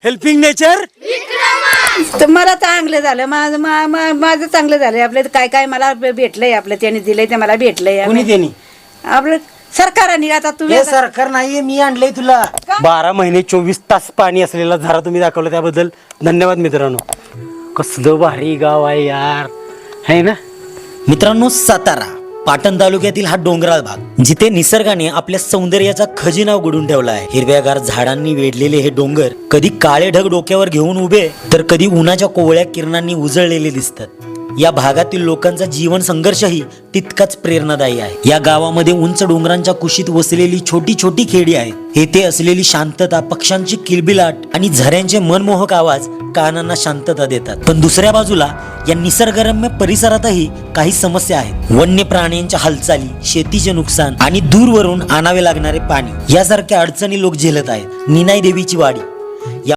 Helping nature. तर मला चांगलं झालं, माझं चांगलं झालं. आपलं काय काय मला भेटलंय, आपलं त्याने दिलंय ते मला भेटलंय. कोणी त्यांनी? आपलं सरकारने. आता तुम्ही हे सरकार नाहीये, मी आणलंय तुला. 12 महिने 24 तास पाणी असलेला झरा तुम्ही दाखवलं, त्याबद्दल धन्यवाद मित्रांनो. कसलं भारी गाव आहे यार, है ना मित्रांनो? सातारा पाटण तालुक्यातील हा डोंगराळ भाग, जिथे निसर्गाने आपल्या सौंदर्याचा खजिना उघडून ठेवला आहे. हिरव्यागार झाडांनी वेढलेले हे डोंगर कधी काळे ढग डोक्यावर घेऊन उभे, तर कधी उन्हाच्या कोवळ्या किरणांनी उजळलेले दिसतात. या भागातील लोकांचा जीवन संघर्षही तितकाच प्रेरणादायी आहे. या गावामध्ये उंच डोंगरांच्या कुशीत वसलेली छोटी छोटी खेडी आहेत. येथे असलेली शांतता, पक्ष्यांची किलबिलाट आणि झऱ्यांचे मनमोहक आवाज कानांना शांतता देतात. पण दुसऱ्या बाजूला या निसर्गरम्य परिसरातही काही समस्या आहेत. वन्य प्राण्यांच्या हालचाली, शेतीचे नुकसान आणि दूरवरून आणावे लागणारे पाणी यासारख्या अडचणी लोक झेलत आहेत. निनाई देवीची वाडी